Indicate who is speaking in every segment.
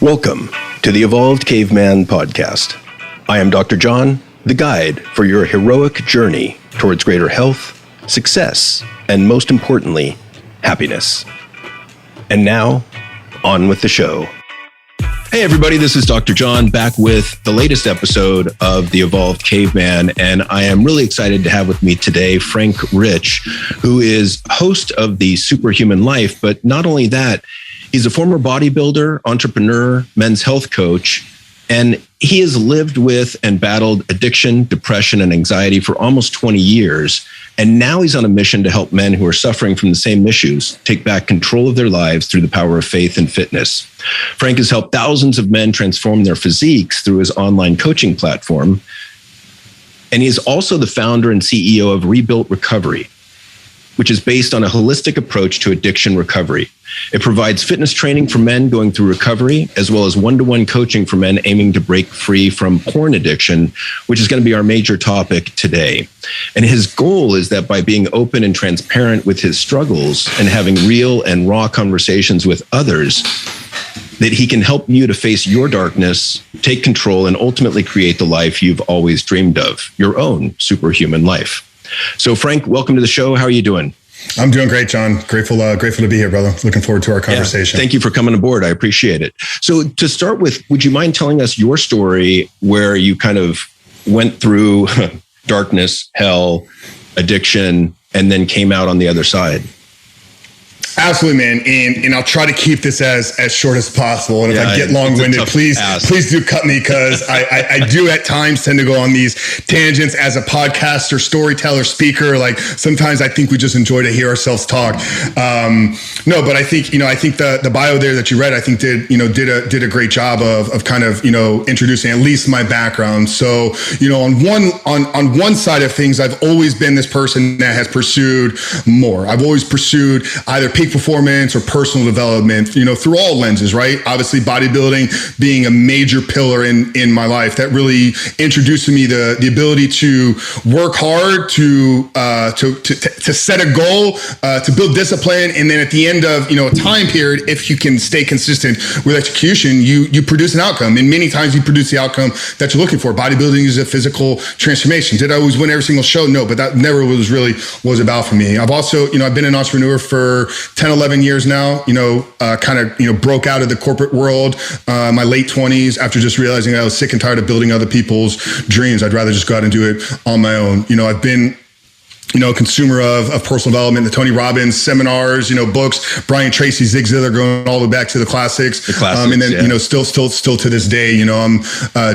Speaker 1: Welcome to the Evolved Caveman Podcast. I am Dr. John, the guide for your heroic journey towards greater health, success, and most importantly, happiness. And now, on with the show. Hey everybody, this is Dr. John back with the latest episode of the Evolved Caveman, and I am really excited to have with me today Frank Rich, who is host of the Superhuman Life, but not only that, he's a former bodybuilder, entrepreneur, men's health coach, and he has lived with and battled addiction, depression, and anxiety for almost 20 years. And now he's on a mission to help men who are suffering from the same issues take back control of their lives through the power of faith and fitness. Frank has helped thousands of men transform their physiques through his online coaching platform. And he is also the founder and CEO of Rebuilt Recovery, which is based on a holistic approach to addiction recovery. It provides fitness training for men going through recovery, as well as one-to-one coaching for men aiming to break free from porn addiction, which is going to be our major topic today. And his goal is that by being open and transparent with his struggles and having real and raw conversations with others, that he can help you to face your darkness, take control, and ultimately create the life you've always dreamed of, your own superhuman life. So Frank, welcome to the show. How are you doing?
Speaker 2: I'm doing great, John. Grateful to be here, brother. Looking forward to our conversation.
Speaker 1: Yeah, thank you for coming aboard. I appreciate it. So to start with, would you mind telling us your story where you kind of went through darkness, hell, addiction, and then came out on the other side?
Speaker 2: Absolutely, man. And I'll try to keep this as short as possible. And if I get long-winded, please do cut me, because I do at times tend to go on these tangents as a podcaster, storyteller, speaker. Like sometimes I think we just enjoy to hear ourselves talk. No, but I think the bio there that you read, I think did a great job of kind of, introducing at least my background. So, on one side of things, I've always been this person that has pursued more. I've always pursued either peak performance or personal development, through all lenses, right? Obviously bodybuilding being a major pillar in my life that really introduced to me the ability to work hard, to set a goal, to build discipline. And then at the end of, a time period, if you can stay consistent with execution, you produce an outcome. And many times you produce the outcome that you're looking for. Bodybuilding is a physical transformation. Did I always win every single show? No, but that never was about for me. I've also, I've been an entrepreneur for 10, 11 years now, broke out of the corporate world, my late 20s, after just realizing I was sick and tired of building other people's dreams. I'd rather just go out and do it on my own. I've been consumer of personal development, the Tony Robbins seminars, books, Brian Tracy, Zig Ziglar, going all the way back to the classics. And then, still to this day, I'm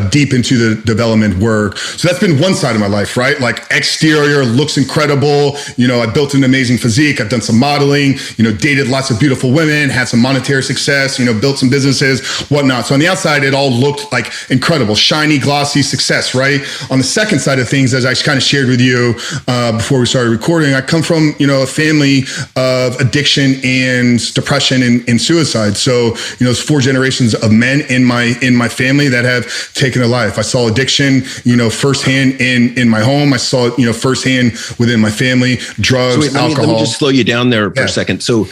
Speaker 2: deep into the development work. So that's been one side of my life, right? Like exterior looks incredible. I built an amazing physique. I've done some modeling, dated lots of beautiful women, had some monetary success, built some businesses, whatnot. So on the outside, it all looked like incredible, shiny, glossy success, right? On the second side of things, as I kind of shared with you before we started recording, I come from, a family of addiction and depression and suicide. So, it's 4 generations of men in my family that have taken their life. I saw addiction, firsthand in my home. I saw it, firsthand within my family, drugs, alcohol.
Speaker 1: Let me just slow you down there for a second. So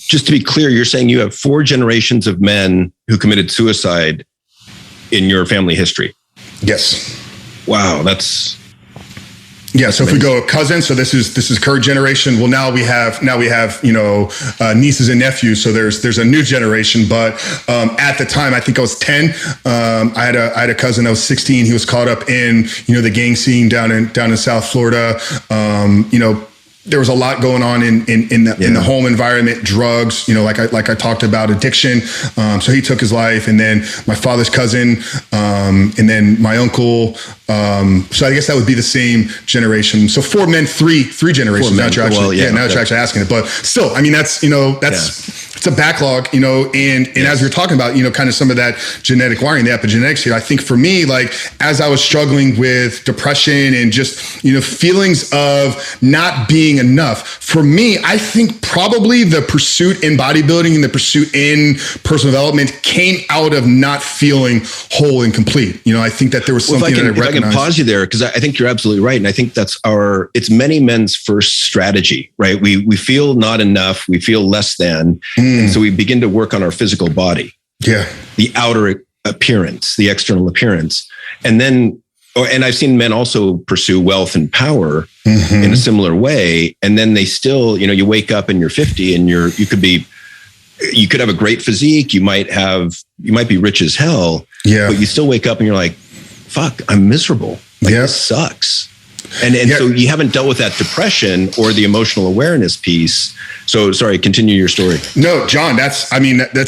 Speaker 1: just to be clear, you're saying you have 4 generations of men who committed suicide in your family history?
Speaker 2: Yes.
Speaker 1: Wow.
Speaker 2: Yeah. So if we go cousin, so this is current generation. Well, now we have nieces and nephews. So there's a new generation. But at the time, I think I was 10. I had a cousin that was 16. He was caught up in the gang scene down in South Florida. There was a lot going on in the home environment, drugs, like I talked about, addiction. So he took his life, and then my father's cousin, and then my uncle. So I guess that would be the same generation. So 4 men, three generations. Now you're actually, now you're actually asking it, but still, I mean, that's it's a backlog, and as we were talking about, kind of some of that genetic wiring, the epigenetics here. I think for me, like as I was struggling with depression and just, feelings of not being enough, for me, I think probably the pursuit in bodybuilding and the pursuit in personal development came out of not feeling whole and complete. I think that there was something that I recognized.
Speaker 1: I can pause you there, because I think you're absolutely right. And I think it's many men's first strategy, right? We feel not enough. We feel less than. And so we begin to work on our physical body. the outer appearance, the external appearance. And I've seen men also pursue wealth and power in a similar way. And then they still, you wake up and you're 50 and you could have a great physique. You might be rich as hell, but you still wake up and you're like, fuck, I'm miserable. This sucks. And so you haven't dealt with that depression or the emotional awareness piece. So sorry, continue your story.
Speaker 2: No, John, that's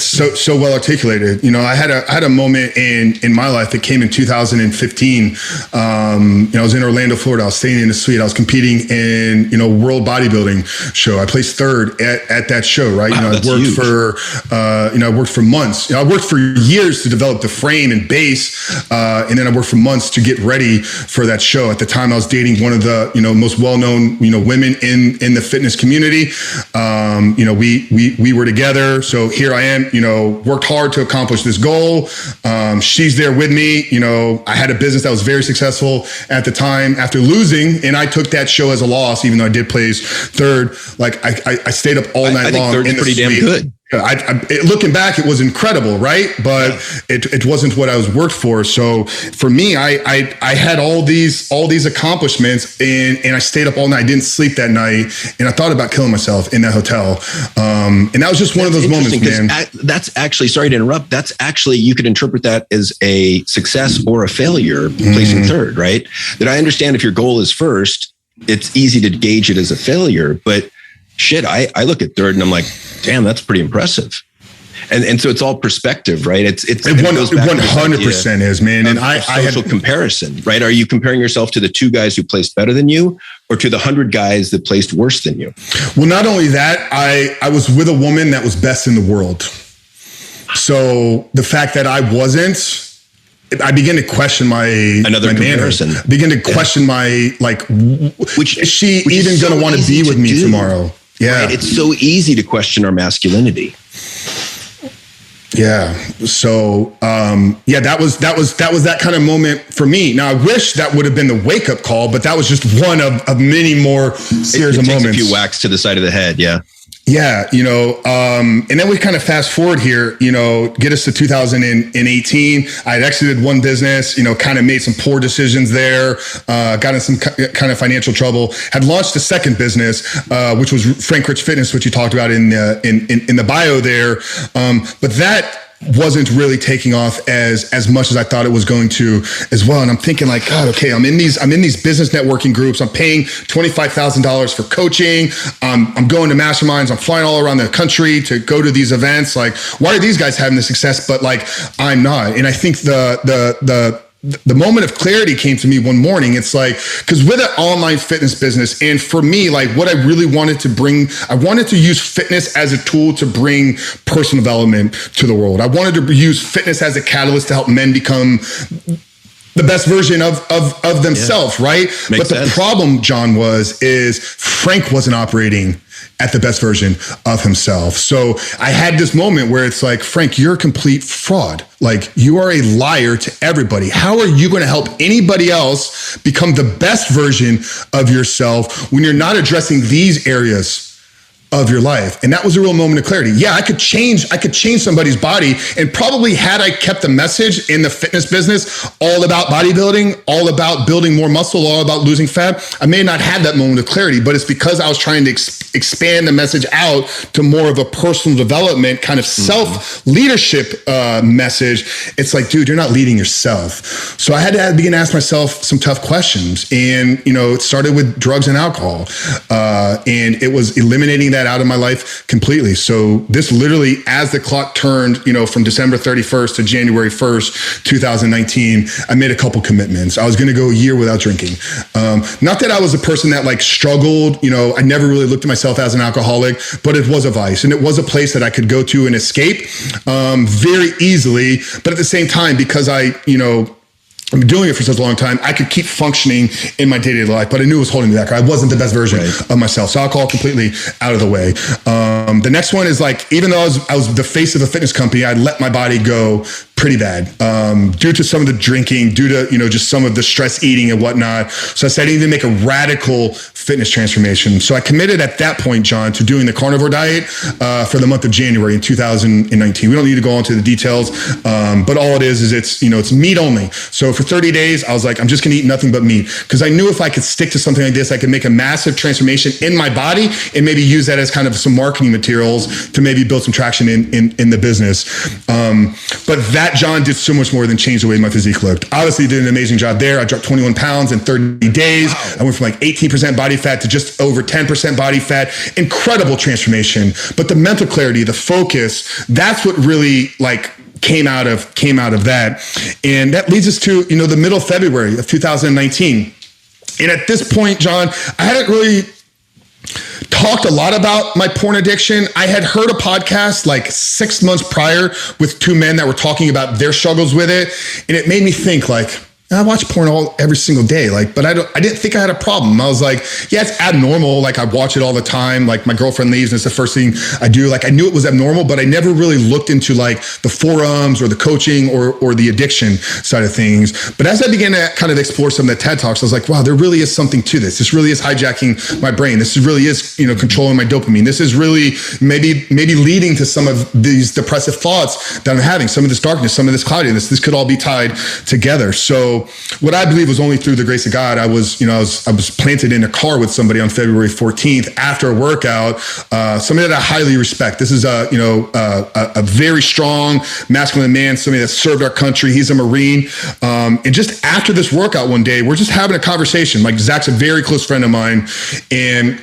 Speaker 2: so well articulated. I had a moment in my life that came in 2015. I was in Orlando, Florida. I was staying in a suite. I was competing in, world bodybuilding show. I placed third at that show, right?
Speaker 1: Wow,
Speaker 2: I worked for months. I worked for years to develop the frame and base. And then I worked for months to get ready for that show. At the time I was dating one of the, most well-known, women in the fitness community. We were together. So here I am, worked hard to accomplish this goal. She's there with me. I had a business that was very successful at the time after losing, and I took that show as a loss, even though I did place third. Like I stayed up all night long.
Speaker 1: I think third's pretty damn good.
Speaker 2: Looking back, it was incredible, right? But it wasn't what I was worked for. So for me, I had all these accomplishments, and I stayed up all night. I didn't sleep that night, and I thought about killing myself in that hotel. And that was just one of those moments, man.
Speaker 1: That's actually, sorry to interrupt. That's actually, you could interpret that as a success or a failure, placing third, right? That I understand if your goal is first, it's easy to gauge it as a failure, but shit, I look at third and I'm like, damn, that's pretty impressive. And so it's all perspective, right? It
Speaker 2: 100% is, man. And I
Speaker 1: social comparison, right? Are you comparing yourself to the 2 guys who placed better than you, or to the 100 guys that placed worse than you?
Speaker 2: Well, not only that, I was with a woman that was best in the world. So the fact that I wasn't, I began to question my
Speaker 1: comparison.
Speaker 2: Manner. Begin to question my, which is she even going to want to be with me tomorrow? Yeah.
Speaker 1: Right? It's so easy to question our masculinity.
Speaker 2: Yeah. So, that was that kind of moment for me. Now, I wish that would have been the wake up call, but that was just one of many more series of moments.
Speaker 1: A few whacks to the side of the head. Yeah.
Speaker 2: Yeah, and then we kind of fast forward here, get us to 2018. I had exited one business, kind of made some poor decisions there, got in some kind of financial trouble, had launched a second business, which was Frank Rich Fitness, which you talked about in the bio there. But that wasn't really taking off as much as I thought it was going to as well. And I'm thinking like, God, okay, I'm in these business networking groups. I'm paying $25,000 for coaching. I'm going to masterminds. I'm flying all around the country to go to these events. Like, why are these guys having the success, but like I'm not? And I think the moment of clarity came to me one morning. It's like, because with an online fitness business, and for me, like what I really wanted to bring, I wanted to use fitness as a tool to bring personal development to the world. I wanted to use fitness as a catalyst to help men become the best version of themselves, right? But the problem, John, is Frank wasn't operating at the best version of himself. So I had this moment where it's like, Frank, you're a complete fraud. Like, you are a liar to everybody. How are you going to help anybody else become the best version of yourself when you're not addressing these areas of your life? And that was a real moment of clarity. Yeah, I could change somebody's body. And probably had I kept the message in the fitness business all about bodybuilding, all about building more muscle, all about losing fat, I may not have that moment of clarity, but it's because I was trying to expand the message out to more of a personal development kind of self-leadership message. It's like, dude, you're not leading yourself. So I had to begin to ask myself some tough questions. And, it started with drugs and alcohol. And it was eliminating that out of my life completely. So this literally, as the clock turned, from December 31st to January 1st, 2019, I made a couple commitments. I was going to go a year without drinking. Not that I was a person that like struggled, I never really looked at myself as an alcoholic, but it was a vice, and it was a place that I could go to and escape very easily. But at the same time, because I'm doing it for such a long time, I could keep functioning in my day-to-day life, but I knew it was holding me back. I wasn't the best version of myself. So alcohol completely out of the way. The next one is like, even though I was the face of a fitness company, I let my body go pretty bad, due to some of the drinking, due to, just some of the stress eating and whatnot. So I said, I need to make a radical fitness transformation. So I committed at that point, John, to doing the carnivore diet for the month of January in 2019. We don't need to go into the details, but all it is it's meat only. So for 30 days, I was like, I'm just going to eat nothing but meat, because I knew if I could stick to something like this, I could make a massive transformation in my body and maybe use that as kind of some marketing materials to maybe build some traction in the business. But that, John, did so much more than change the way my physique looked. Obviously did an amazing job there. I dropped 21 pounds in 30 days. Wow. I went from like 18% body fat to just over 10% body fat. Incredible transformation. But the mental clarity, the focus, that's what really came out of that. And that leads us to, the middle of February of 2019. And at this point, John, I hadn't really talked a lot about my porn addiction. I had heard a podcast like 6 months prior with two men that were talking about their struggles with it. And it made me think I watch porn every single day, but I didn't think I had a problem. I was like, yeah, it's abnormal. I watch it all the time. My girlfriend leaves and it's the first thing I do. I knew it was abnormal, but I never really looked into the forums or the coaching or the addiction side of things. But as I began to kind of explore some of the TED Talks, I was like, wow, there really is something to this. This really is hijacking my brain. This really is, controlling my dopamine. This is really maybe leading to some of these depressive thoughts that I'm having, some of this darkness, some of this cloudiness. This could all be tied together. So what I believe was only through the grace of God, I was planted in a car with somebody on February 14th after a workout, somebody that I highly respect. This is a very strong masculine man, somebody that served our country. He's a Marine. And just after this workout one day, we're just having a conversation. Zach's a very close friend of mine, and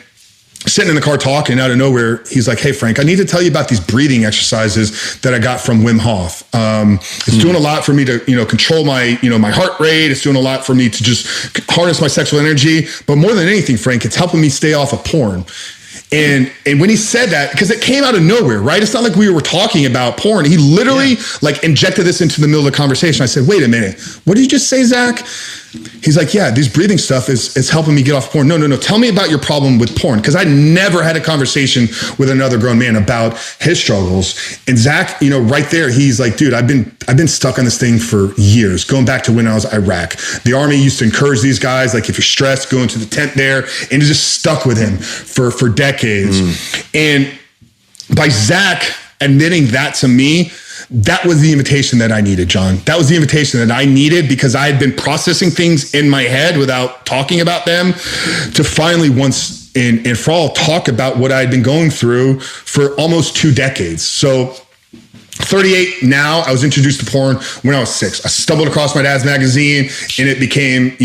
Speaker 2: sitting in the car talking, out of nowhere, he's like, hey, Frank, I need to tell you about these breathing exercises that I got from Wim Hof. It's doing a lot for me to, control my, my heart rate. It's doing a lot for me to just harness my sexual energy. But more than anything, Frank, it's helping me stay off of porn. And when he said that, because it came out of nowhere, right? It's not like we were talking about porn. He literally injected this into the middle of the conversation. I said, wait a minute, what did you just say, Zach? He's like, yeah, this breathing stuff is helping me get off porn. No. Tell me about your problem with porn. Because I never had a conversation with another grown man about his struggles. And Zach, right there, he's like, dude, I've been stuck on this thing for years, going back to when I was Iraq. The Army used to encourage these guys, if you're stressed, go into the tent there. And it just stuck with him for decades. And by Zach admitting that to me, that was the invitation that I needed, John. That was the invitation that I needed, because I had been processing things in my head without talking about them, to finally once and for all talk about what I'd been going through for almost 2 decades. So 38 now, I was introduced to porn when I was 6. I stumbled across my dad's magazine and it became,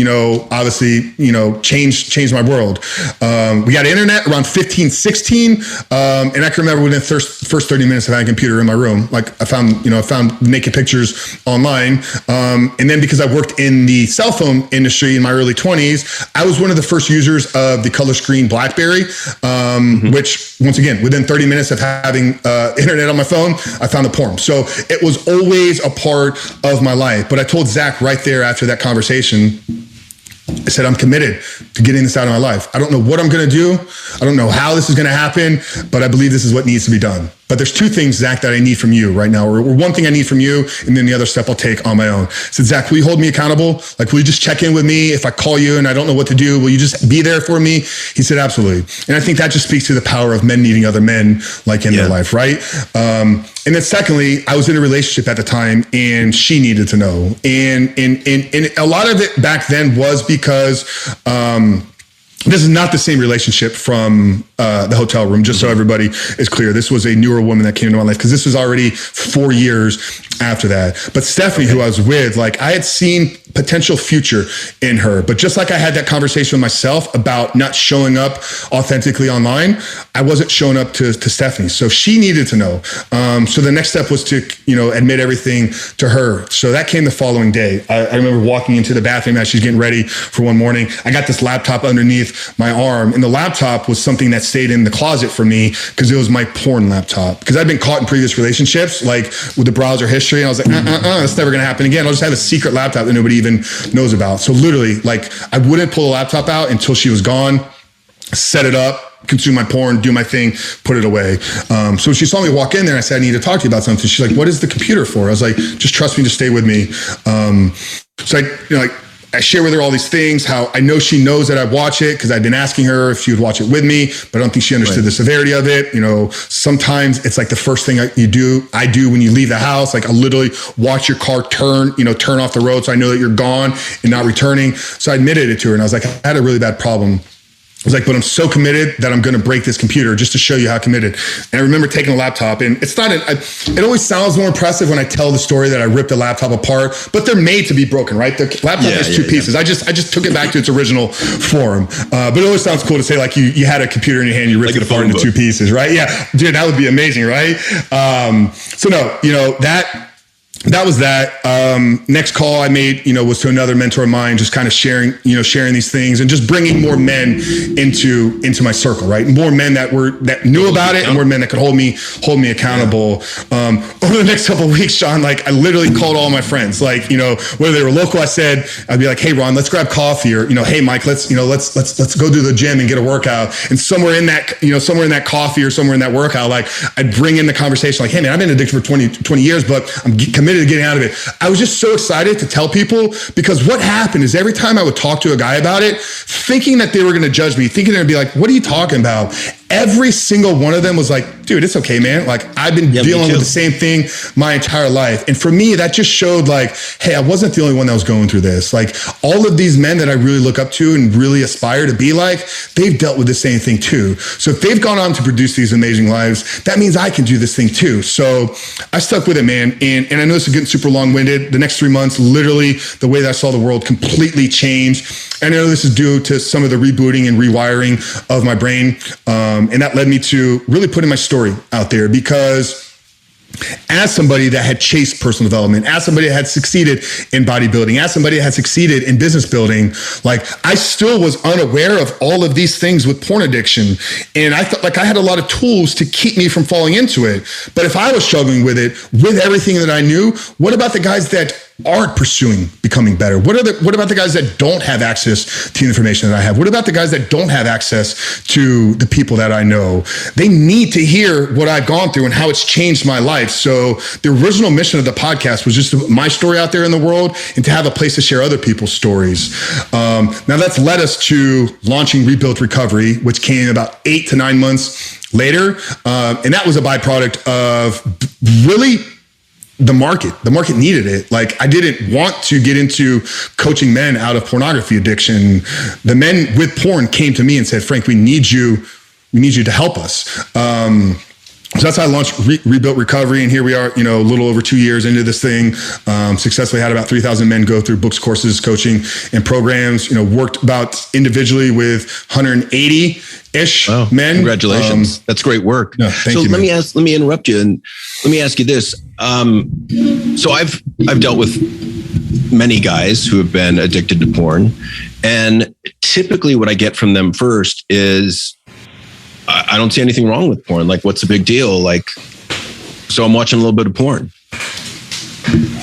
Speaker 2: obviously, changed my world. We got internet around 15, 16. And I can remember within the first 30 minutes of having a computer in my room, I found naked pictures online. And then because I worked in the cell phone industry in my early 20s, I was one of the first users of the color screen BlackBerry, which once again, within 30 minutes of having internet on my phone, I found the porn. So it was always a part of my life. But I told Zach right there after that conversation, I said, I'm committed to getting this out of my life. I don't know what I'm going to do. I don't know how this is going to happen, but I believe this is what needs to be done. But there's 2 things, Zach, that I need from you right now, or one thing I need from you, and then the other step I'll take on my own. I said, Zach, will you hold me accountable? Will you just check in with me? If I call you and I don't know what to do, will you just be there for me? He said, absolutely. And I think that just speaks to the power of men needing other men in their life, right? And then secondly, I was in a relationship at the time and she needed to know. And a lot of it back then was because this is not the same relationship from the hotel room, just so everybody is clear. This was a newer woman that came into my life, because this was already 4 years after that. But Stephanie, who I was with, I had seen potential future in her. But just like I had that conversation with myself about not showing up authentically online, I wasn't showing up to Stephanie. So she needed to know. So the next step was to, admit everything to her. So that came the following day. I remember walking into the bathroom as she's getting ready for one morning. I got this laptop underneath my arm, and the laptop was something that stayed in the closet for me because it was my porn laptop. Because I'd been caught in previous relationships, with the browser history, and I was like, that's never gonna happen again. I'll just have a secret laptop that nobody even knows about. So literally, I wouldn't pull the laptop out until she was gone, set it up, consume my porn, do my thing, put it away. So she saw me walk in there and I said, I need to talk to you about something. She's like, what is the computer for? I was like, just trust me to stay with me. So I share with her all these things, how I know she knows that I watch it because I've been asking her if she would watch it with me, but I don't think she understood the severity of it. Sometimes it's like the first thing I do when you leave the house. Like I literally watch your car turn off the road so I know that you're gone and not returning. So I admitted it to her and I was like, I had a really bad problem. I was like, but I'm so committed that I'm going to break this computer just to show you how committed. And I remember taking a laptop, and it always sounds more impressive when I tell the story that I ripped the laptop apart, but they're made to be broken, right? The laptop has two pieces. I just took it back to its original form. But it always sounds cool to say like you had a computer in your hand, you ripped it apart into two pieces, right? Yeah, dude, that would be amazing, right? So no, that was that. Next call I made, was to another mentor of mine, just kind of sharing these things and just bringing more men into my circle, right? More men that knew about it and more men that could hold me accountable. Over the next couple of weeks, Sean, like I literally called all my friends, like, whether they were local, I'd be like, hey Ron, let's grab coffee, or, hey Mike, let's go to the gym and get a workout. And somewhere in that coffee or somewhere in that workout, like I'd bring in the conversation like, hey man, I've been addicted for 20 years, but I'm committed to getting out of it. I was just so excited to tell people, because what happened is every time I would talk to a guy about it, thinking that they were going to judge me, thinking they'd be like, what are you talking about? Every single one of them was like, dude, it's okay, man. Like I've been dealing with the same thing my entire life. And for me, that just showed like, hey, I wasn't the only one that was going through this. Like all of these men that I really look up to and really aspire to be like, they've dealt with the same thing too. So if they've gone on to produce these amazing lives, that means I can do this thing too. So I stuck with it, man. And I know this is getting super long-winded. The next 3 months, literally the way that I saw the world completely changed. And I know this is due to some of the rebooting and rewiring of my brain. And that led me to really putting my story out there, because as somebody that had chased personal development, as somebody that had succeeded in bodybuilding, as somebody that had succeeded in business building, like I still was unaware of all of these things with porn addiction. And I felt like I had a lot of tools to keep me from falling into it. But if I was struggling with it, with everything that I knew, what about the guys that aren't pursuing becoming better? What about the guys that don't have access to the information that I have? What about the guys that don't have access to the people that I know? They need to hear what I've gone through and how it's changed my life. So the original mission of the podcast was just to put my story out there in the world and to have a place to share other people's stories. Now that's led us to launching Rebuilt Recovery, which came about 8 to 9 months later. And that was a byproduct of really the market needed it. Like I didn't want to get into coaching men out of pornography addiction. The men with porn came to me and said, Frank, we need you to help us. So that's how I launched Rebuilt Recovery. And here we are, a little over 2 years into this thing. Successfully had about 3,000 men go through books, courses, coaching, and programs, worked about individually with 180-ish men.
Speaker 1: Congratulations. That's great work.
Speaker 2: No, thank you,
Speaker 1: let me interrupt you and let me ask you this. So I've dealt with many guys who have been addicted to porn. And typically what I get from them first is, I don't see anything wrong with porn. Like, what's the big deal? Like, so I'm watching a little bit of porn.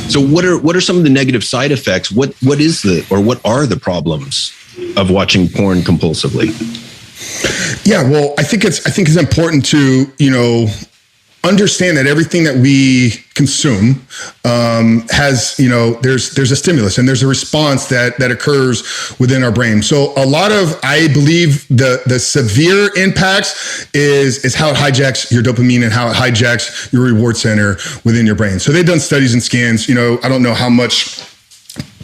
Speaker 1: So what are some of the negative side effects? What are the problems of watching porn compulsively?
Speaker 2: Yeah, well, I think it's important to, understand that everything that we consume has, there's a stimulus and there's a response that occurs within our brain. So a lot of, I believe the severe impacts is how it hijacks your dopamine and how it hijacks your reward center within your brain. So they've done studies and scans, I don't know how much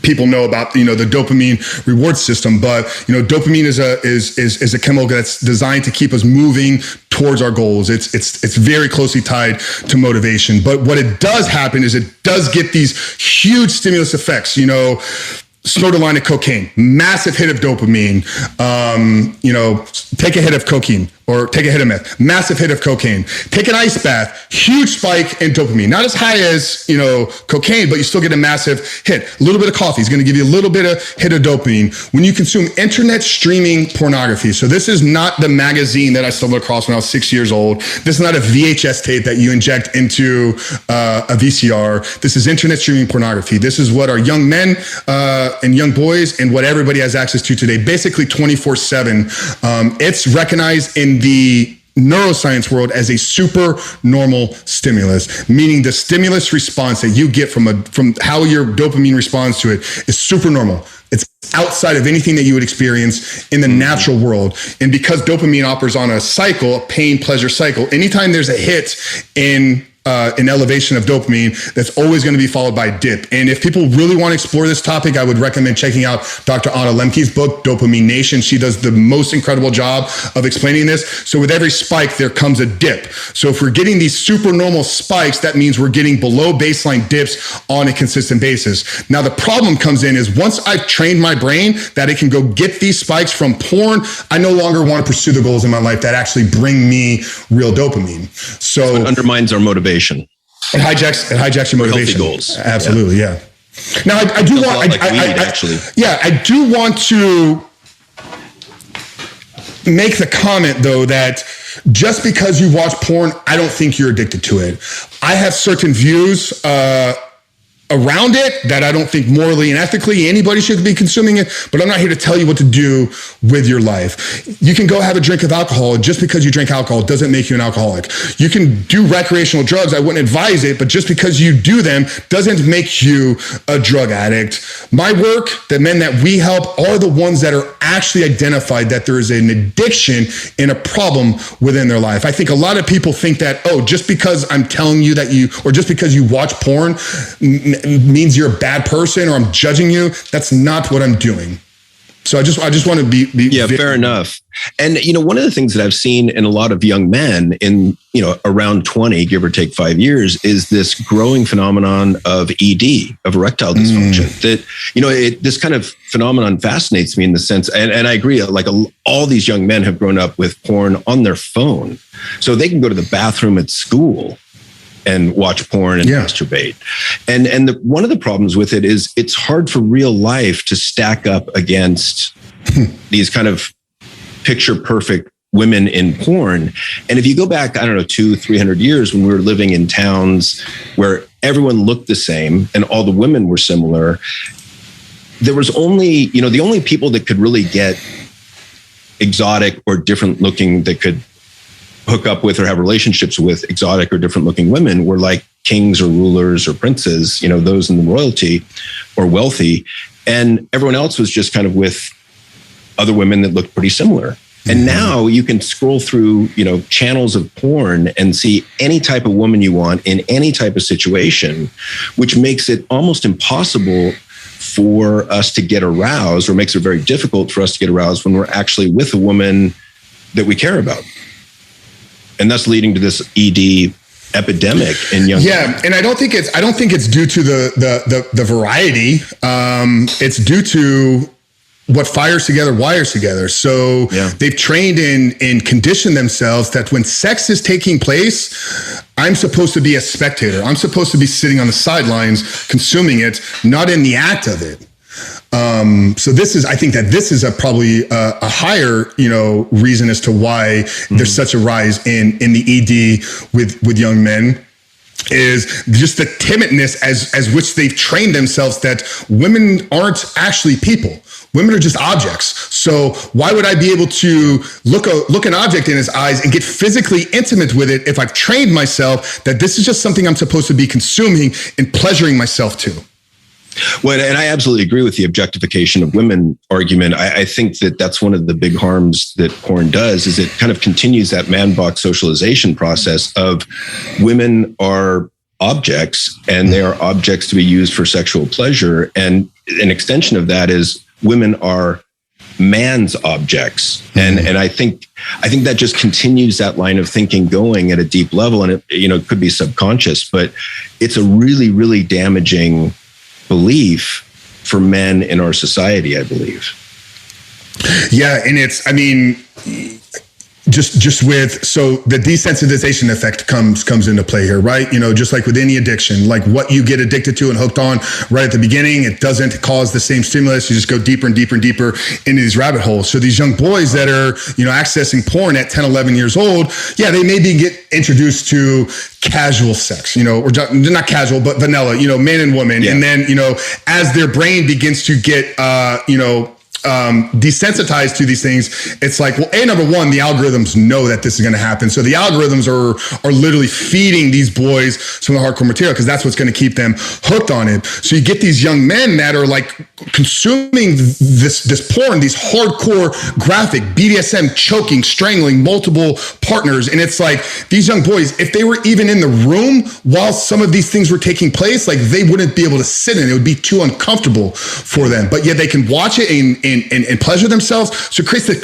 Speaker 2: people know about, the dopamine reward system, but, dopamine is a chemical that's designed to keep us moving towards our goals. It's very closely tied to motivation. But what it does happen is it does get these huge stimulus effects, snort a line of cocaine, massive hit of dopamine, take a hit of cocaine or take a hit of meth, massive hit of cocaine, take an ice bath, huge spike in dopamine. Not as high as, cocaine, but you still get a massive hit. A little bit of coffee is going to give you a little bit of hit of dopamine. When you consume internet streaming pornography, so this is not the magazine that I stumbled across when I was 6 years old. This is not a VHS tape that you inject into a VCR. This is internet streaming pornography. This is what our young men and young boys and what everybody has access to today, basically 24/7. It's recognized in the neuroscience world as a super normal stimulus, meaning the stimulus response that you get from how your dopamine responds to it is super normal. It's outside of anything that you would experience in the natural world. And because dopamine operates on a cycle, a pain pleasure cycle, anytime there's a hit in an elevation of dopamine, that's always going to be followed by a dip. And if people really want to explore this topic, I would recommend checking out Dr. Anna Lemke's book, Dopamine Nation. She does the most incredible job of explaining this. So with every spike, there comes a dip. So if we're getting these super normal spikes, that means we're getting below baseline dips on a consistent basis. Now, the problem comes in is once I've trained my brain that it can go get these spikes from porn, I no longer want to pursue the goals in my life that actually bring me real dopamine. So
Speaker 1: it undermines our motivation.
Speaker 2: It hijacks your motivation.
Speaker 1: Healthy goals.
Speaker 2: Absolutely, yeah. Now I do want. I do want to make the comment though that just because you watch porn, I don't think you're addicted to it. I have certain views around it that I don't think morally and ethically anybody should be consuming it, but I'm not here to tell you what to do with your life. You can go have a drink of alcohol. Just because you drink alcohol doesn't make you an alcoholic. You can do recreational drugs. I wouldn't advise it, but just because you do them doesn't make you a drug addict. My work, the men that we help, are the ones that are actually identified that there is an addiction and a problem within their life. I think a lot of people think that, just because I'm telling you that or just because you watch porn means you're a bad person or I'm judging you. That's not what I'm doing. So I just want to be
Speaker 1: fair enough. And, one of the things that I've seen in a lot of young men in, around 20, give or take 5 years, is this growing phenomenon of ED, of erectile dysfunction. That, this kind of phenomenon fascinates me in the sense, and I agree, like all these young men have grown up with porn on their phone. So they can go to the bathroom at school and watch porn and masturbate. And one of the problems with it is it's hard for real life to stack up against these kind of picture perfect women in porn. And if you go back, 200-300 years when we were living in towns where everyone looked the same and all the women were similar, there was only, the only people that could really get exotic or different looking, that could hook up with or have relationships with exotic or different looking women were like kings or rulers or princes, those in the royalty or wealthy. And everyone else was just kind of with other women that looked pretty similar. And now you can scroll through, channels of porn and see any type of woman you want in any type of situation, which makes it almost impossible for us to get aroused, or makes it very difficult for us to get aroused when we're actually with a woman that we care about. And thus leading to this ED epidemic in young men.
Speaker 2: And I don't think it's due to the variety. It's due to what fires together wires together. So they've trained and conditioned themselves that when sex is taking place, I'm supposed to be a spectator. I'm supposed to be sitting on the sidelines consuming it, not in the act of it. So I think that this is probably a higher, reason as to why there's such a rise in the ED with young men, is just the timidness as which they've trained themselves that women aren't actually people. Women are just objects. So why would I be able to look an object in his eyes and get physically intimate with it if I've trained myself that this is just something I'm supposed to be consuming and pleasuring myself to?
Speaker 1: Well, and I absolutely agree with the objectification of women argument. I think that that's one of the big harms that porn does, is it kind of continues that man box socialization process of women are objects and they are objects to be used for sexual pleasure. And an extension of that is women are man's objects. And I think that just continues that line of thinking going at a deep level. And it could be subconscious, but it's a really, really damaging belief for men in our society, I believe.
Speaker 2: Yeah. And So the desensitization effect comes into play here, right? Just like with any addiction, like what you get addicted to and hooked on right at the beginning, it doesn't cause the same stimulus. You just go deeper and deeper and deeper into these rabbit holes. So these young boys that are, accessing porn at 10, 11 years old, yeah, they maybe get introduced to casual sex, or not casual, but vanilla, man and woman. Yeah. And then, as their brain begins to get, desensitized to these things, it's like, well, number one, the algorithms know that this is going to happen. So the algorithms are literally feeding these boys some of the hardcore material because that's what's going to keep them hooked on it. So you get these young men that are like consuming this porn, these hardcore graphic BDSM, choking, strangling multiple partners. And it's like these young boys, if they were even in the room while some of these things were taking place, like they wouldn't be able to sit in it. It would be too uncomfortable for them. But yet they can watch it and pleasure themselves. So it creates the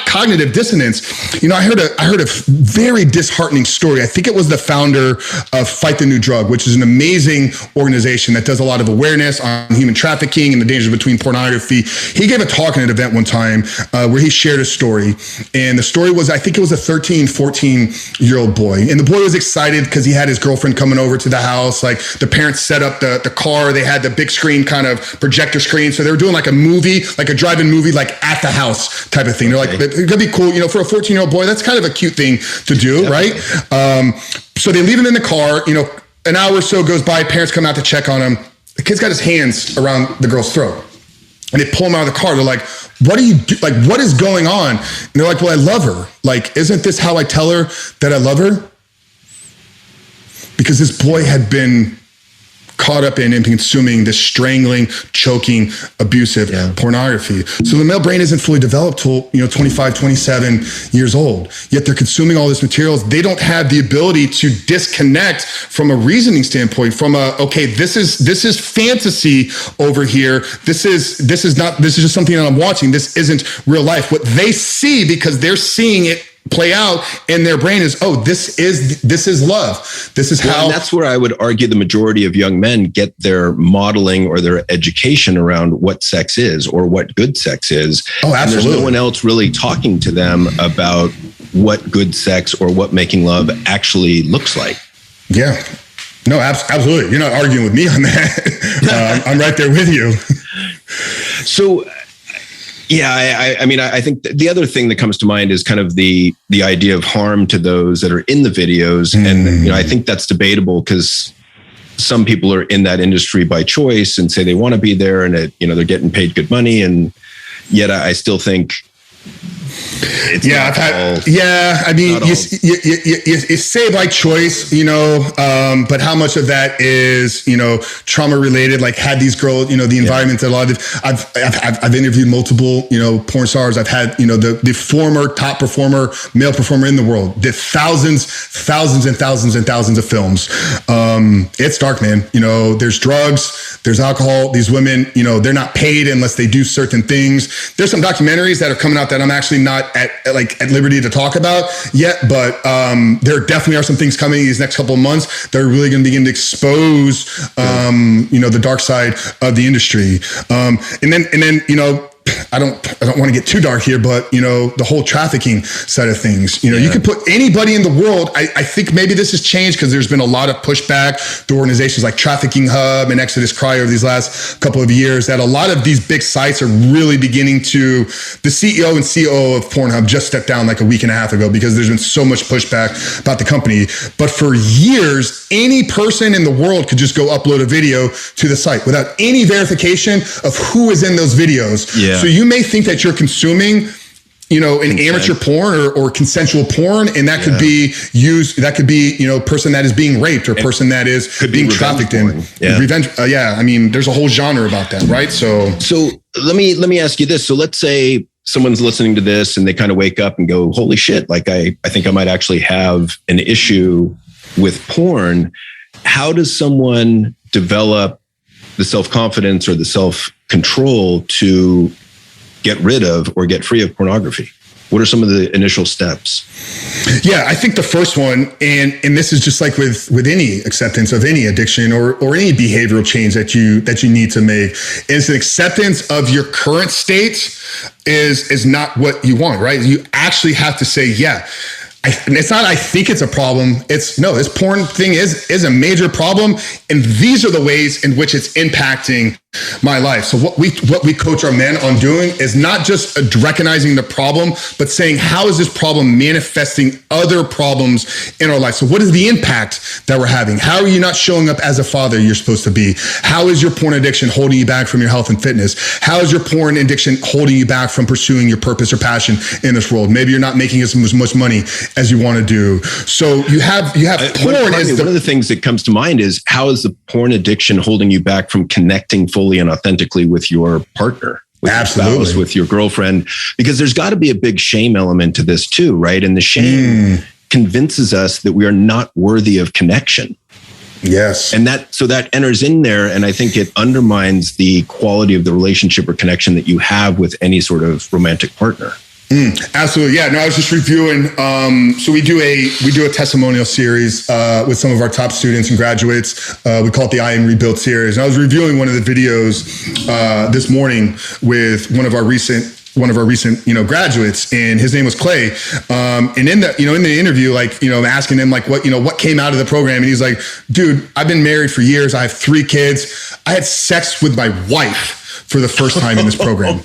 Speaker 2: cognitive dissonance. I heard a very disheartening story. I think it was the founder of Fight the New Drug, which is an amazing organization that does a lot of awareness on human trafficking and the dangers between pornography. He gave a talk at an event one time where he shared a story. And the story was, I think it was a 13, 14-year-old boy. And the boy was excited because he had his girlfriend coming over to the house. Like the parents set up the car. They had the big screen kind of projector screen. So they were doing like a movie, like a drive-in movie, like at the house type of thing. They're like, it's gonna be cool, for a 14-year-old boy, that's kind of a cute thing to do, right? So they leave him in the car, an hour or so goes by, parents come out to check on him. The kid's got his hands around the girl's throat. And they pull him out of the car. They're like, what are you like, what is going on? And they're like, well, I love her. Like, isn't this how I tell her that I love her? Because this boy had been caught up in and consuming this strangling, choking, abusive pornography. So the male brain isn't fully developed till 25, 27 years old. Yet they're consuming all this materials. They don't have the ability to disconnect from a reasoning standpoint, from this is fantasy over here. This is just something that I'm watching. This isn't real life. What they see, because they're seeing it play out in their brain, is, this is love. This is how. And
Speaker 1: that's where I would argue the majority of young men get their modeling or their education around what sex is or what good sex is.
Speaker 2: Oh, absolutely.
Speaker 1: And there's no one else really talking to them about what good sex or what making love actually looks like.
Speaker 2: Yeah. No, absolutely. You're not arguing with me on that. I'm right there with you.
Speaker 1: So, yeah, I think the other thing that comes to mind is kind of the idea of harm to those that are in the videos. And, I think that's debatable because some people are in that industry by choice and say they want to be there and they're getting paid good money. And yet I still think it's
Speaker 2: you say by choice, but how much of that is, trauma related? Like, had these girls, the environment that a lot of, I've interviewed multiple, porn stars. I've had, the former top performer, male performer in the world, did thousands and thousands of films. It's dark, man. There's drugs, there's alcohol. These women, they're not paid unless they do certain things. There's some documentaries that are coming out that I'm actually not at liberty to talk about yet, but there definitely are some things coming these next couple of months that are really going to begin to expose the dark side of the industry. And then I don't want to get too dark here, but the whole trafficking side of things, you could put anybody in the world. I think maybe this has changed because there's been a lot of pushback to organizations like Trafficking Hub and Exodus Cry over these last couple of years, that a lot of these big sites are really beginning to. The CEO and COO of Pornhub just stepped down like a week and a half ago because there's been so much pushback about the company. But for years, any person in the world could just go upload a video to the site without any verification of who is in those videos. Yeah. So you may think that you're consuming, an amateur porn or consensual porn, and that could be used. That could be, person that is being raped or person that is being trafficked in. Yeah. Revenge. I mean, there's a whole genre about that, right? So
Speaker 1: let me ask you this. So let's say someone's listening to this and they kind of wake up and go, "Holy shit! Like I think I might actually have an issue with porn." How does someone develop the self-confidence or the self-control to get rid of or get free of pornography? What are some of the initial steps?
Speaker 2: Yeah, I think the first one, and this is just like with any acceptance of any addiction or any behavioral change that you need to make, is an acceptance of your current state is not what you want, right? You actually have to say, yeah. And it's not, I think it's a problem. It's no, this porn thing is a major problem. And these are the ways in which it's impacting my life. So what we coach our men on doing is not just recognizing the problem, but saying, how is this problem manifesting other problems in our life? So what is the impact that we're having? How are you not showing up as a father you're supposed to be? How is your porn addiction holding you back from your health and fitness? How is your porn addiction holding you back from pursuing your purpose or passion in this world? Maybe you're not making as much money as you want to do. So you have porn.
Speaker 1: One of the things that comes to mind is, how is the porn addiction holding you back from connecting fully and authentically with your partner, with
Speaker 2: Absolutely.
Speaker 1: your spouse, with your girlfriend? Because there's got to be a big shame element to this too, right? And the shame convinces us that we are not worthy of connection.
Speaker 2: Yes.
Speaker 1: And that enters in there. And I think it undermines the quality of the relationship or connection that you have with any sort of romantic partner.
Speaker 2: Absolutely. Yeah. No, I was just reviewing. So we do a testimonial series with some of our top students and graduates. We call it the I Am Rebuilt series. And I was reviewing one of the videos this morning with one of our recent graduates, and his name was Clay. And in the interview, I'm asking him what came out of the program. And he's like, dude, I've been married for years. I have 3 kids. I had sex with my wife for the first time in this program.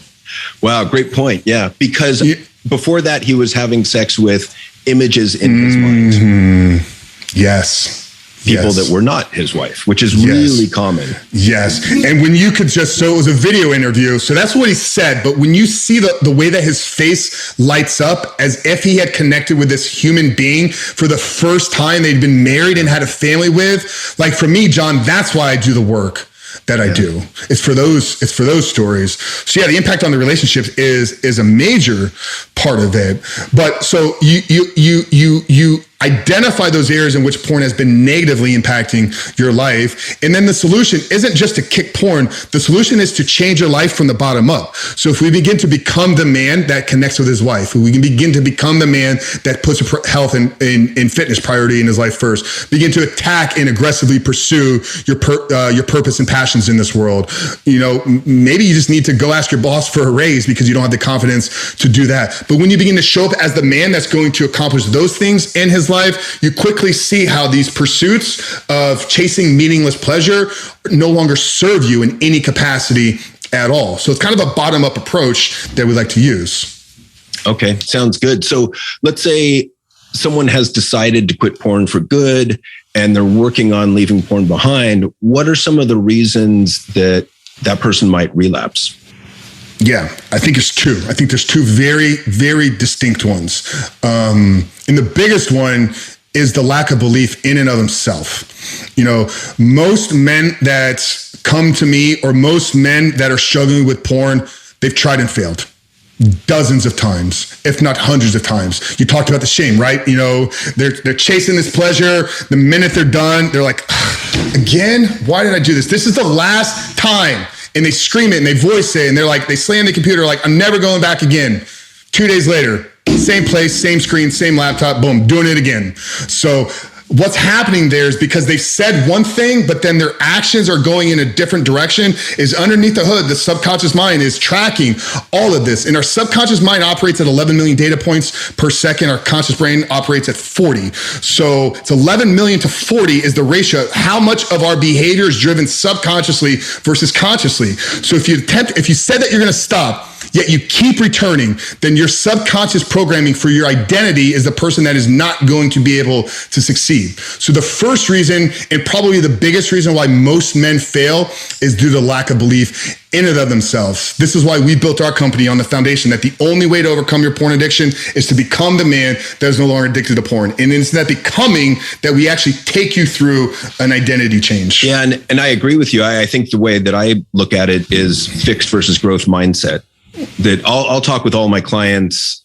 Speaker 1: Wow, great point. Yeah, because before that, he was having sex with images in his mind.
Speaker 2: Yes.
Speaker 1: People that were not his wife, which is really common.
Speaker 2: Yes. And when you could so it was a video interview. So that's what he said. But when you see the way that his face lights up as if he had connected with this human being for the first time they'd been married and had a family with, like for me, John, that's why I do the work that I do. It's for those stories. So yeah, the impact on the relationship is a major part of it. But so you identify those areas in which porn has been negatively impacting your life. And then the solution isn't just to kick porn. The solution is to change your life from the bottom up. So if we begin to become the man that connects with his wife, we can begin to become the man that puts health and fitness priority in his life first, begin to attack and aggressively pursue your purpose and passions in this world. Maybe you just need to go ask your boss for a raise because you don't have the confidence to do that. But when you begin to show up as the man that's going to accomplish those things in his life, you quickly see how these pursuits of chasing meaningless pleasure no longer serve you in any capacity at all. So it's kind of a bottom-up approach that we like to use.
Speaker 1: Okay, sounds good. So let's say someone has decided to quit porn for good and they're working on leaving porn behind. What are some of the reasons that person might relapse?
Speaker 2: Yeah, I think it's 2. I think there's 2 very, very distinct ones. And the biggest one is the lack of belief in and of himself. Most men that come to me, or most men that are struggling with porn, they've tried and failed dozens of times, if not hundreds of times. You talked about the shame, right? They're chasing this pleasure. The minute they're done, they're like, again, why did I do this? This is the last time. And they scream it and they voice it and they're like, they slam the computer like, I'm never going back again. 2 days later, same place, same screen, same laptop, boom, doing it again. So what's happening there is because they've said one thing, but then their actions are going in a different direction, is underneath the hood, the subconscious mind is tracking all of this. And our subconscious mind operates at 11 million data points per second. Our conscious brain operates at 40. So it's 11 million to 40 is the ratio. How much of our behavior is driven subconsciously versus consciously? So if you said that you're going to stop, yet you keep returning, then your subconscious programming for your identity is the person that is not going to be able to succeed. So the first reason, and probably the biggest reason why most men fail, is due to lack of belief in and of themselves. This is why we built our company on the foundation that the only way to overcome your porn addiction is to become the man that is no longer addicted to porn. And it's that becoming that we actually take you through an identity change.
Speaker 1: Yeah, and I agree with you. I think the way that I look at it is fixed versus growth mindset. That I'll talk with all my clients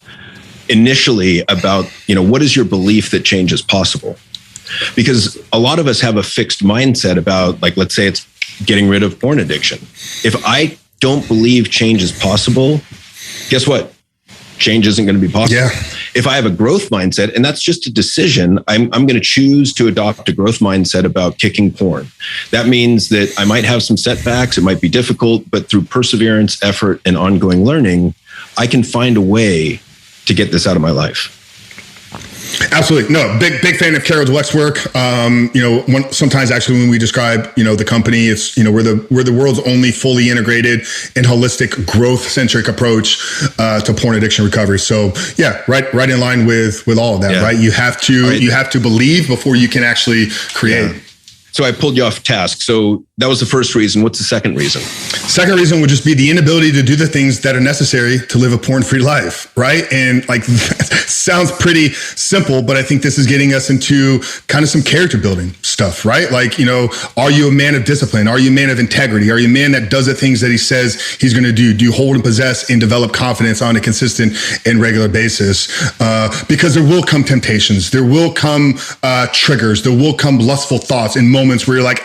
Speaker 1: initially about, what is your belief that change is possible? Because a lot of us have a fixed mindset about, like, let's say it's getting rid of porn addiction. If I don't believe change is possible, guess what? change isn't going to be possible. If I have a growth mindset, and that's just a decision, I'm going to choose to adopt a growth mindset about kicking porn. That means that I might have some setbacks. It might be difficult, but through perseverance, effort, and ongoing learning, I can find a way to get this out of my life.
Speaker 2: Absolutely. No, big fan of Carol Dweck's work. Sometimes actually when we describe, the company, it's, we're the world's only fully integrated and holistic growth centric approach to porn addiction recovery. So yeah, right in line with all of that, right? You have to believe before you can actually create. Yeah.
Speaker 1: So I pulled you off task. So that was the first reason. What's the second reason?
Speaker 2: Second reason would just be the inability to do the things that are necessary to live a porn-free life, right? And like, sounds pretty simple, but I think this is getting us into kind of some character building stuff, right? Like, are you a man of discipline? Are you a man of integrity? Are you a man that does the things that he says he's going to do? Do you hold and possess and develop confidence on a consistent and regular basis? Because there will come temptations. There will come triggers. There will come lustful thoughts and moments where you're like,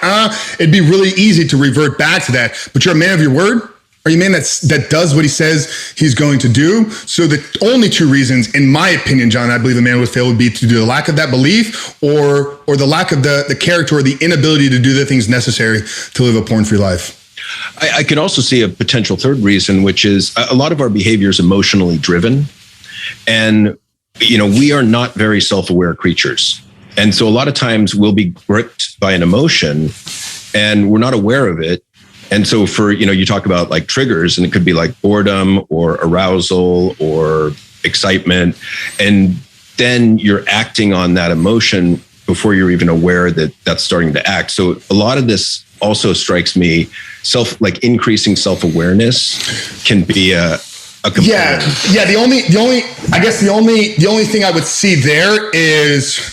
Speaker 2: it'd be really easy to revert back to that, but you're a man of your word. Are you a man that does what he says he's going to do? So the only two reasons, in my opinion, John, I believe a man would fail would be to do the lack of that belief or the lack of the character or the inability to do the things necessary to live a porn-free life.
Speaker 1: I can also see a potential third reason, which is a lot of our behavior is emotionally driven. And, we are not very self-aware creatures. And so a lot of times we'll be gripped by an emotion and we're not aware of it. And so for, you talk about like triggers, and it could be like boredom or arousal or excitement. And then you're acting on that emotion before you're even aware that that's starting to act. So a lot of this also strikes me, increasing self-awareness can be a component.
Speaker 2: Yeah. The only thing I would see there is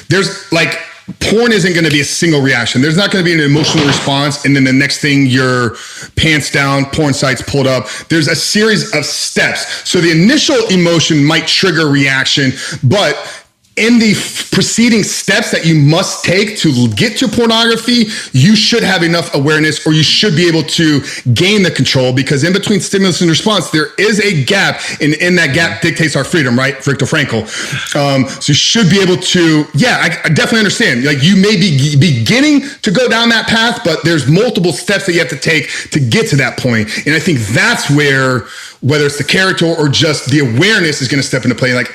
Speaker 2: there's like, porn isn't going to be a single reaction. There's not going to be an emotional response, and then the next thing you're pants down, porn sites pulled up. There's a series of steps. So the initial emotion might trigger reaction, but in the preceding steps that you must take to get to pornography, you should have enough awareness, or you should be able to gain the control, because in between stimulus and response, there is a gap, and in that gap dictates our freedom, right? Viktor Frankl. So you should be able to, I definitely understand. Like, you may be beginning to go down that path, but there's multiple steps that you have to take to get to that point. And I think that's where, whether it's the character or just the awareness, is going to step into play. Like,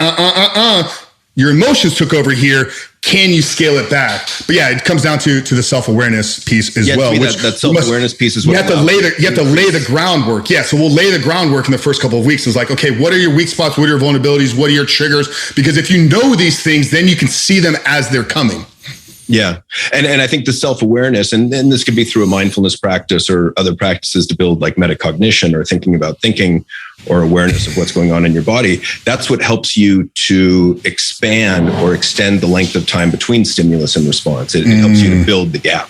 Speaker 2: your emotions took over here. Can you scale it back? But yeah, it comes down to the self-awareness piece as well.
Speaker 1: That self-awareness piece is what
Speaker 2: you have to lay the groundwork. Yeah, so we'll lay the groundwork in the first couple of weeks. It's like, okay, what are your weak spots? What are your vulnerabilities? What are your triggers? Because if you know these things, then you can see them as they're coming.
Speaker 1: Yeah. And I think the self-awareness, and this could be through a mindfulness practice or other practices to build like metacognition or thinking about thinking or awareness of what's going on in your body. That's what helps you to expand or extend the length of time between stimulus and response. It helps you to build the gap.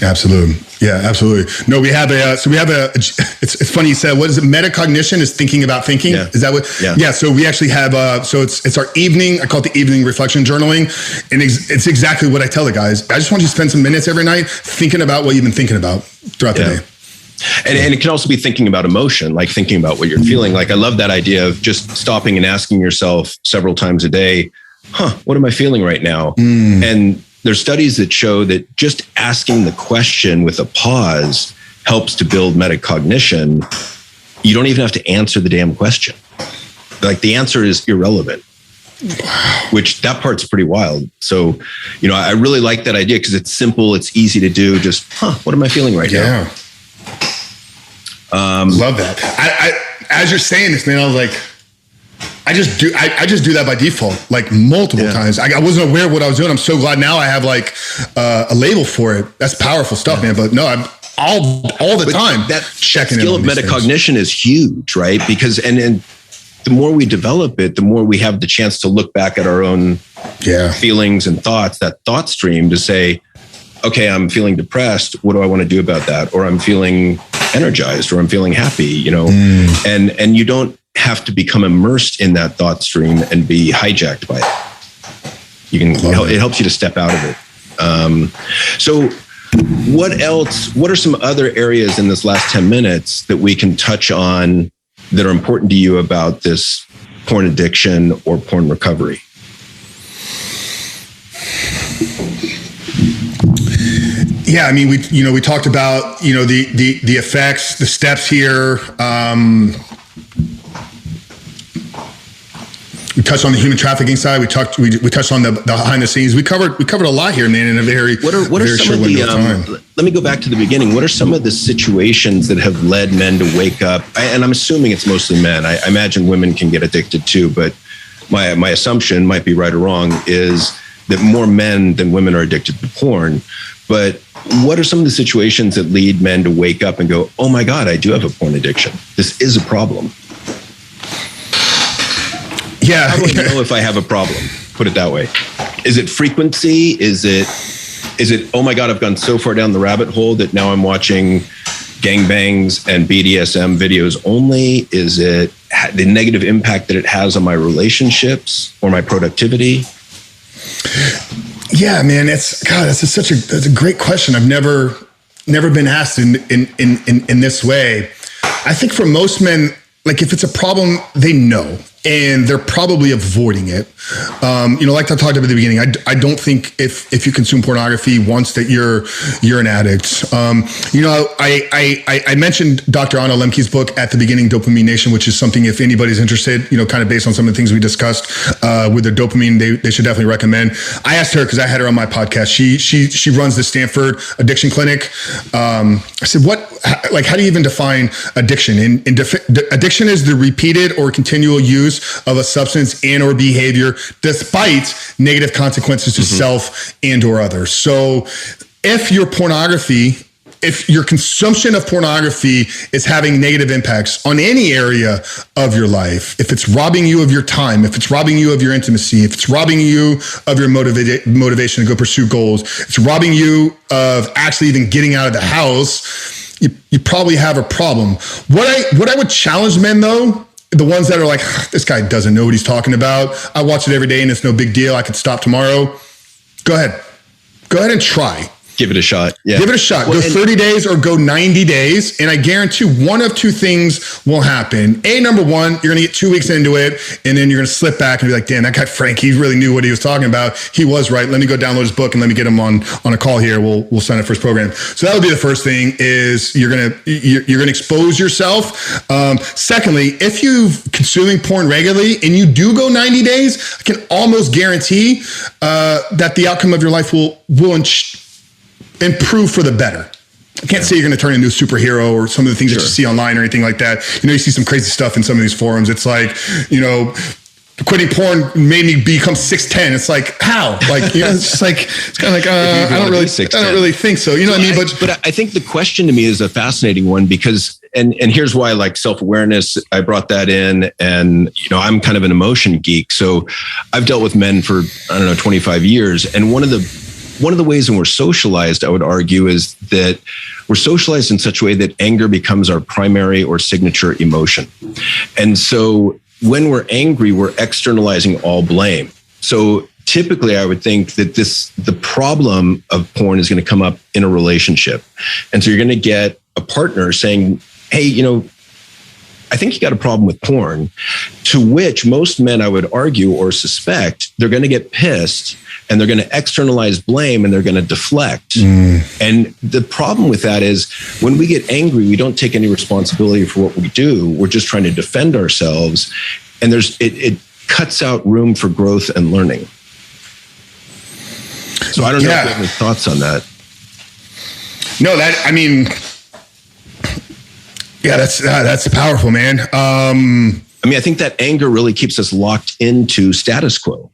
Speaker 2: Absolutely. Yeah, absolutely. No, it's funny you said, what is it? Metacognition is thinking about thinking.
Speaker 1: Yeah.
Speaker 2: Is that what? Yeah. So we actually have, it's our evening, I call it the evening reflection journaling. And it's exactly what I tell the guys. I just want you to spend some minutes every night thinking about what you've been thinking about throughout the day.
Speaker 1: And it can also be thinking about emotion, like thinking about what you're feeling. Like, I love that idea of just stopping and asking yourself several times a day, what am I feeling right now? And there's studies that show that just asking the question with a pause helps to build metacognition. You don't even have to answer the damn question. Like, the answer is irrelevant, which that part's pretty wild. So, I really like that idea because it's simple. It's easy to do. Just, what am I feeling right now?
Speaker 2: Love that. I as you're saying this, man, I was like, I just do that by default, like multiple times. I wasn't aware of what I was doing. I'm so glad now I have like a label for it. That's powerful stuff, man. But no, I'm all the time
Speaker 1: that
Speaker 2: checking
Speaker 1: skill of metacognition is huge, right? Because and the more we develop it, the more we have the chance to look back at our own feelings and thoughts, that thought stream, to say, okay, I'm feeling depressed. What do I want to do about that? Or I'm feeling energized, or I'm feeling happy, and you don't have to become immersed in that thought stream and be hijacked by it. You can, it helps you to step out of it. So what else, what are some other areas in this last 10 minutes that we can touch on that are important to you about this porn addiction or porn recovery?
Speaker 2: Yeah, I mean, we talked about, the effects, the steps here. We touched on the human trafficking side. We touched on the behind the scenes. We covered a lot here, man, in a very short window of time.
Speaker 1: Let me go back to the beginning. What are some of the situations that have led men to wake up? And I'm assuming it's mostly men. I imagine women can get addicted too, but my assumption, might be right or wrong, is that more men than women are addicted to porn. But what are some of the situations that lead men to wake up and go, oh my God, I do have a porn addiction. This is a problem.
Speaker 2: Yeah.
Speaker 1: How do I know if I have a problem? Put it that way. Is it frequency? Is it, oh my God, I've gone so far down the rabbit hole that now I'm watching gangbangs and BDSM videos only? Is it the negative impact that it has on my relationships or my productivity?
Speaker 2: Yeah, man, that's a great question. I've never been asked in this way. I think for most men, like if it's a problem, they know. And they're probably avoiding it. Like I talked about at the beginning, I don't think if you consume pornography once that you're an addict. I mentioned Dr. Anna Lemke's book at the beginning, Dopamine Nation, which is something if anybody's interested, kind of based on some of the things we discussed with the dopamine, they should definitely recommend. I asked her because I had her on my podcast. She runs the Stanford Addiction Clinic. I said, how do you even define addiction? Addiction is the repeated or continual use of a substance and or behavior despite negative consequences to self and or others. So if your consumption of pornography is having negative impacts on any area of your life, if it's robbing you of your time, if it's robbing you of your intimacy, if it's robbing you of your motivation to go pursue goals, it's robbing you of actually even getting out of the house, you probably have a problem. What I would challenge men though, the ones that are like, this guy doesn't know what he's talking about. I watch it every day and it's no big deal. I could stop tomorrow. Go ahead and try.
Speaker 1: Give it a shot. Yeah.
Speaker 2: Give it a shot. Go 30 days or go 90 days. And I guarantee one of two things will happen. Number one, you're going to get 2 weeks into it. And then you're going to slip back and be like, damn, that guy Frank, he really knew what he was talking about. He was right. Let me go download his book and let me get him on a call here. We'll sign up for his program. So that would be the first thing is you're going to expose yourself. Secondly, if you're consuming porn regularly and you do go 90 days, I can almost guarantee that the outcome of your life will improve for the better. I can't say you're going to turn into a superhero or some of the things that you see online or anything like that. You see some crazy stuff in some of these forums. It's like, quitting porn made me become 6'10". It's like, how? Like, it's just like, it's kind of like, I don't really think so. You know what I mean?
Speaker 1: But I think the question to me is a fascinating one because, and here's why, like self-awareness, I brought that in, and, I'm kind of an emotion geek. So I've dealt with men for, 25 years. And one of the ways when we're socialized, I would argue, is that we're socialized in such a way that anger becomes our primary or signature emotion. And so when we're angry, we're externalizing all blame. So typically I would think that the problem of porn is going to come up in a relationship. And so you're going to get a partner saying, hey, I think you got a problem with porn, to which most men, I would argue or suspect, they're going to get pissed and they're going to externalize blame and they're going to deflect. And the problem with that is when we get angry, we don't take any responsibility for what we do. We're just trying to defend ourselves. And it cuts out room for growth and learning. So I don't know if you have any thoughts on that.
Speaker 2: No, that's powerful, man.
Speaker 1: I think that anger really keeps us locked into status quo.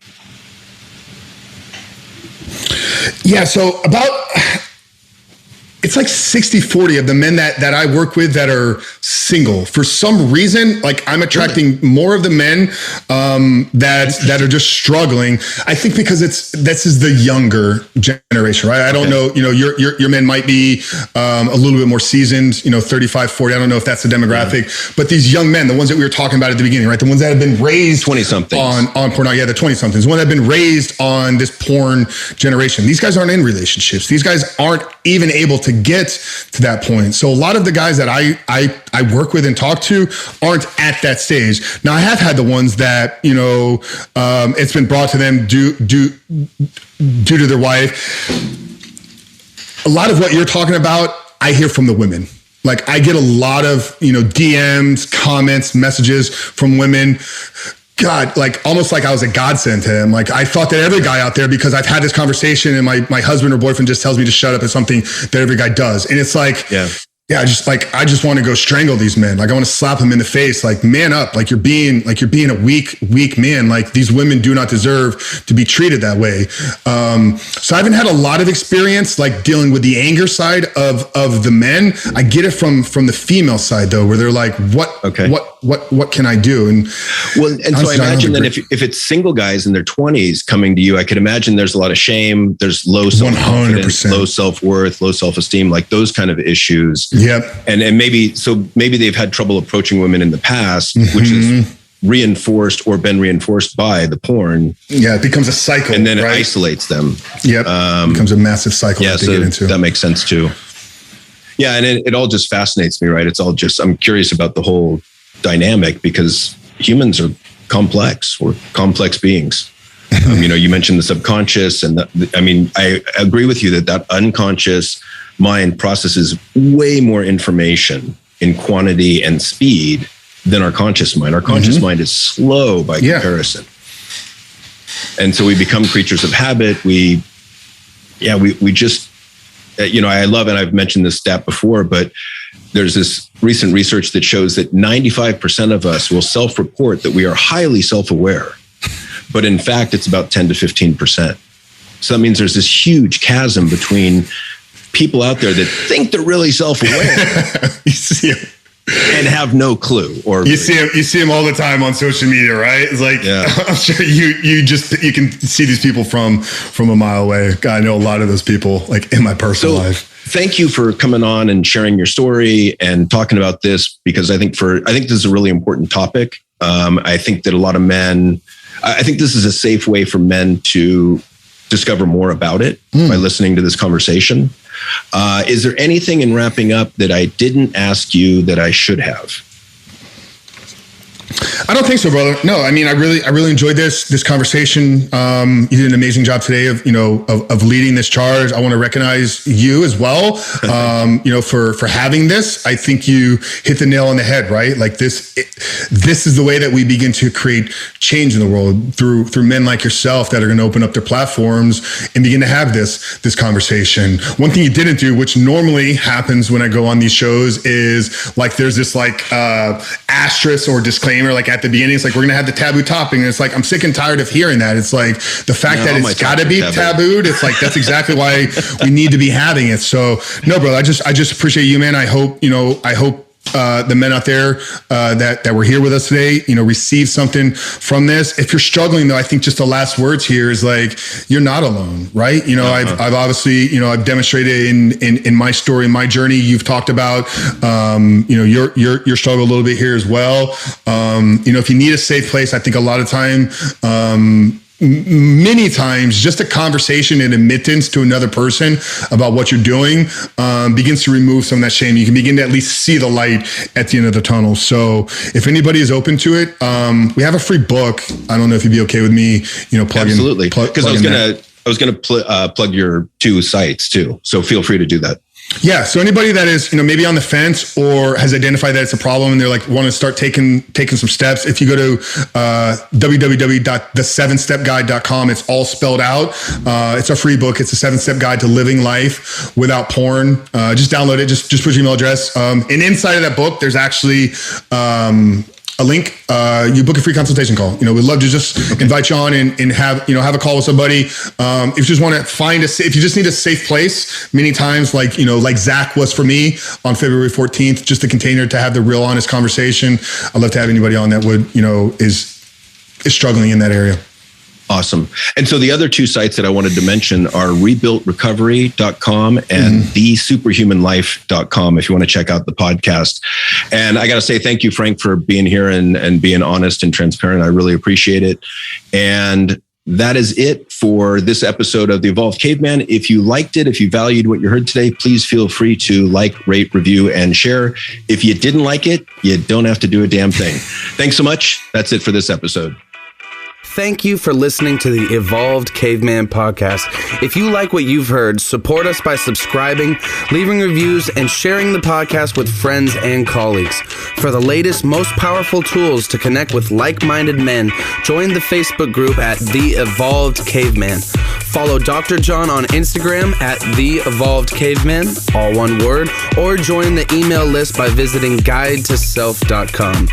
Speaker 2: Yeah. So it's like 60-40 of the men that I work with that are single. For some reason, like I'm attracting more of the men that are just struggling. I think because this is the younger generation, right? I don't know, your men might be a little bit more seasoned, 35, 40. I don't know if that's the demographic, but these young men, the ones that we were talking about at the beginning, right? The ones that have been raised
Speaker 1: 20-somethings
Speaker 2: on porn. Yeah, the 20-somethings, the ones that have been raised on this porn generation. These guys aren't in relationships. These guys aren't even able to get to that point. So a lot of the guys that I work with and talk to aren't at that stage. Now I have had the ones that, it's been brought to them due to their wife. A lot of what you're talking about, I hear from the women. Like I get a lot of, DMs, comments, messages from women. God, like almost like I was a godsend to him. Like I thought that every guy out there, because I've had this conversation and my husband or boyfriend just tells me to shut up, is something that every guy does. And it's like, I just want to go strangle these men. Like I want to slap them in the face. Like, man up. Like you're being a weak man. Like these women do not deserve to be treated that way. So I haven't had a lot of experience like dealing with the anger side of the men. I get it from the female side though, where they're like, what can I do? And
Speaker 1: so I imagine that if it's single guys in their 20s coming to you, I could imagine there's a lot of shame. There's low self-confidence, 100%. Low self-worth, low self-esteem, like those kind of issues.
Speaker 2: Yep.
Speaker 1: And maybe they've had trouble approaching women in the past, which is reinforced or been reinforced by the porn.
Speaker 2: Yeah, it becomes a cycle.
Speaker 1: And then it isolates them.
Speaker 2: Yep. It becomes a massive cycle
Speaker 1: to get into. That makes sense too. Yeah, and it all just fascinates me, right? It's all just, I'm curious about the whole dynamic because humans are complex. We're complex beings. You mentioned the subconscious, and I agree with you that unconscious mind processes way more information in quantity and speed than our conscious mind. Our conscious mind is slow by comparison. And so we become creatures of habit. We just, I love, and I've mentioned this stat before, but there's this recent research that shows that 95% of us will self-report that we are highly self-aware. But in fact, it's about 10 to 15%. So that means there's this huge chasm between people out there that think they're really self-aware.
Speaker 2: You see them.
Speaker 1: And have no clue. Or
Speaker 2: you see them all the time on social media, right? It's like, I'm sure you can see these people from a mile away. God, I know a lot of those people like in my personal life.
Speaker 1: Thank you for coming on and sharing your story and talking about this, because I think this is a really important topic. I think that a lot of men, I think this is a safe way for men to discover more about it by listening to this conversation. Is there anything in wrapping up that I didn't ask you that I should have?
Speaker 2: I don't think so, brother. No, I mean, I really enjoyed this conversation. You did an amazing job today of leading this charge. I want to recognize you as well, for having this. I think you hit the nail on the head, right? Like this is the way that we begin to create change in the world through men like yourself that are going to open up their platforms and begin to have this conversation. One thing you didn't do, which normally happens when I go on these shows, is like there's this asterisk or disclaimer like at the beginning. It's like, we're going to have the taboo topic. And it's like, I'm sick and tired of hearing that. It's like the fact that it's got to be tabooed. It's like, that's exactly why we need to be having it. So no, bro, I just appreciate you, man. I hope the men out there that were here with us today, receive something from this. If you're struggling though, I think just the last words here is like, you're not alone, right? I've obviously, I've demonstrated in my story, in my journey, you've talked about, your struggle a little bit here as well. If you need a safe place, I think a lot of time, many times just a conversation and admittance to another person about what you're doing begins to remove some of that shame. You can begin to at least see the light at the end of the tunnel. So if anybody is open to it, we have a free book. I don't know if you'd be okay with me, plugging.
Speaker 1: Absolutely. Because I was gonna plug your two sites too. So feel free to do that.
Speaker 2: Yeah. So anybody that is, maybe on the fence or has identified that it's a problem and they're like, want to start taking some steps. If you go to www.the7stepguide.com, it's all spelled out. It's a free book. It's a 7-step guide to living life without porn. Just download it. Just put your email address. And inside of that book, there's actually, a link, you book a free consultation call. We'd love to just invite you on and have a call with somebody. If you just want to if you just need a safe place, many times, like Zach was for me on February 14th, just a container to have the real honest conversation. I'd love to have anybody on that would, is struggling in that area.
Speaker 1: Awesome. And so the other two sites that I wanted to mention are rebuiltrecovery.com and thesuperhumanlife.com if you want to check out the podcast. And I got to say thank you, Frank, for being here and being honest and transparent. I really appreciate it. And that is it for this episode of the Evolved Caveman. If you liked it, if you valued what you heard today, please feel free to like, rate, review, and share. If you didn't like it, you don't have to do a damn thing. Thanks so much. That's it for this episode.
Speaker 3: Thank you for listening to the Evolved Caveman Podcast. If you like what you've heard, support us by subscribing, leaving reviews, and sharing the podcast with friends and colleagues. For the latest, most powerful tools to connect with like-minded men, join the Facebook group at The Evolved Caveman. Follow Dr. John on Instagram at The Evolved Caveman, all one word, or join the email list by visiting guidetoself.com.